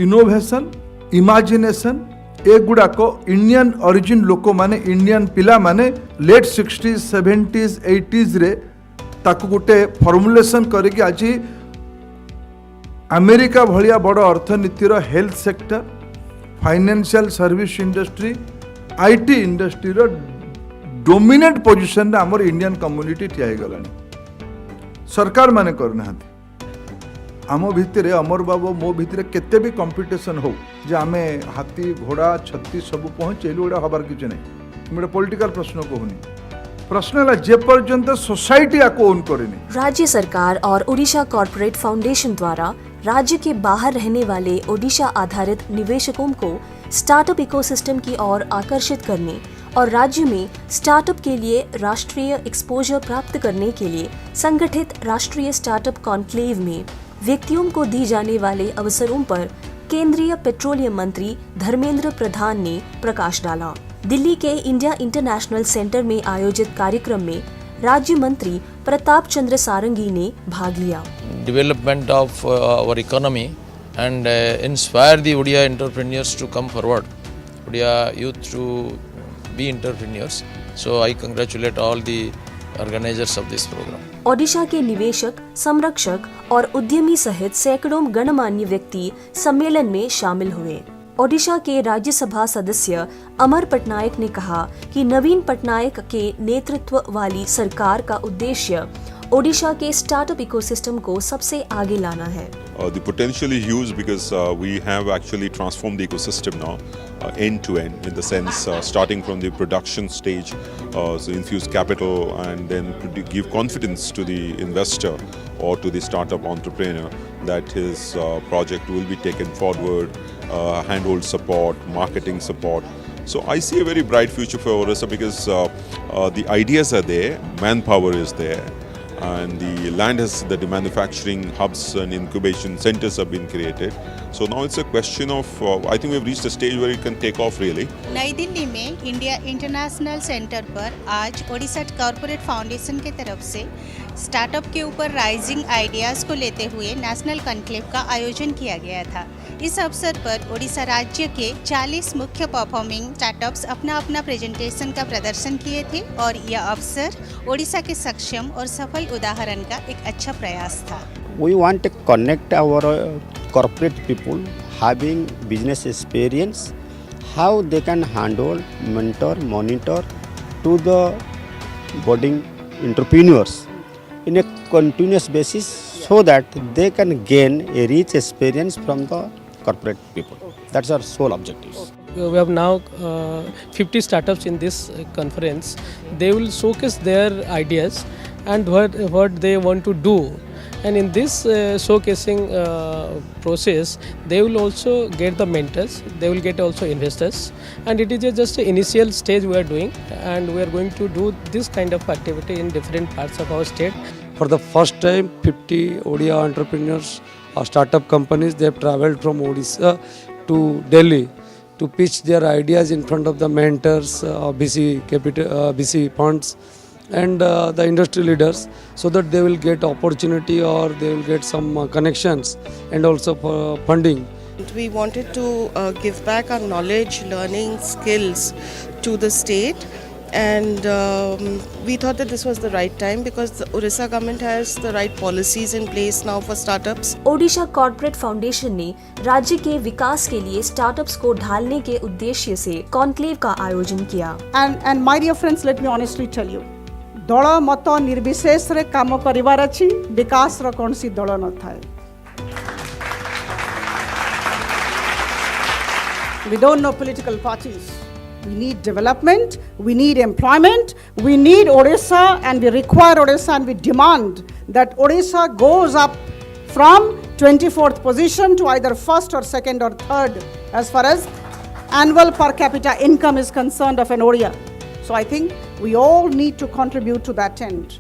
Innovation imagination एगुड़ाक Indian origin लोक माने Indian पिला माने लेट 60s 70s 80s रे ताकु गोटे फॉर्मुलेशन करके आज अमेरिका भलिया बड़ अर्थनीतिर health sector financial service industry IT industry रो डोमिनेट पोजिशन रे हमर इंडियन कम्युनिटी ठिया गलानी सरकार माने करना आम भितर अमर बाबू मो भितर केते भी कंपटीशन हो जे आमे हाथी घोड़ा छत्ती सब पहुँचेलु गोटे हबार किसी ना गोटे पॉलिटिकल प्रश्न कहूनी प्रश्न है जे पर्यंत सोसाइटी आपको ओन करेनी। राज्य सरकार और ओडिशा कॉर्पोरेट फाउंडेशन द्वारा राज्य के बाहर रहने वाले ओडिशा आधारित निवेशकों को स्टार्टअप इकोसिस्टम की ओर आकर्षित करने और राज्य में स्टार्टअप के लिए राष्ट्रीय एक्सपोजर प्राप्त करने के लिए संगठित राष्ट्रीय स्टार्टअप कॉन्क्लेव में व्यक्तियों को दी जाने वाले अवसरों पर केंद्रीय पेट्रोलियम मंत्री धर्मेंद्र प्रधान ने प्रकाश डाला। दिल्ली के इंडिया इंटरनेशनल सेंटर में आयोजित कार्यक्रम में राज्य मंत्री प्रताप चंद्र सारंगी ने भाग लिया। Development of our economy and inspire the Odia entrepreneurs to come forward, Odia youth to be entrepreneurs. So I congratulate all the organisers of this programme. Odisha के निवेशक, संरक्षक और उद्यमी सहित सैकड़ों गणमान्य व्यक्ति सम्मेलन में शामिल हुए। ओडिशा के राज्यसभा सदस्य अमर पटनायक ने कहा कि नवीन पटनायक के नेतृत्व वाली सरकार का उद्देश्य ओडिशा के स्टार्टअप इकोसिस्टम को सबसे आगे लाना है। The potential is huge because we have actually transformed the ecosystem now end to end, in the sense starting from the production stage, so infuse capital and then give confidence to the investor or to the startup entrepreneur that his project will be taken forward, handhold support, marketing support. So I see a very bright future for Odisha because the ideas are there, manpower is there, and the land has the manufacturing hubs and incubation centers have been created. So now it's a question of I think we've reached a stage where it can take off really. नई दिल्ली में India international centre पर आज Odisha corporate foundation के तरफ से startup के ऊपर rising ideas को लेते हुए नेशनल कॉन्क्लेव का आयोजन किया गया था। इस अवसर पर ओडिशा राज्य के 40 मुख्य परफॉर्मिंग स्टार्टअप्स अपना अपना प्रेजेंटेशन का प्रदर्शन किए थे और यह अवसर ओडिशा के सक्षम और सफल उदाहरण का एक अच्छा प्रयास था। We want to connect our corporate people having business experience, how they can handle, mentor, monitor to the budding entrepreneurs in a continuous basis so that they can gain a rich experience from the corporate people. That's our sole objective. We have now 50 startups in this conference. They will showcase their ideas and what they want to do. And in this showcasing process, they will also get the mentors, they will get also investors, and it is just an initial stage we are doing, and we are going to do this kind of activity in different parts of our state. For the first time, 50 Odia entrepreneurs or startup companies, they have traveled from Odisha to Delhi to pitch their ideas in front of the mentors, BC funds, and the industry leaders, so that they will get opportunity or they will get some connections and also for funding. We wanted to give back our knowledge, learning, skills to the state, and we thought that this was the right time because the Odisha government has the right policies in place now for startups. Odisha corporate foundation ने राज्य के विकास के लिए startups को ढालने के उद्देश्य से कॉन्क्लेव का आयोजन किया। And my dear friends, let me honestly tell you, दल मत निर्विशेष रे काम करिवार अछि, विकास रो कोनसी दल न थाए। We don't know political parties. We need development, we need employment, we need Odisha, and we require Odisha, and we demand that Odisha goes up from 24th position to either first or second or third as far as annual per capita income is concerned of an Odia. So I think we all need to contribute to that end.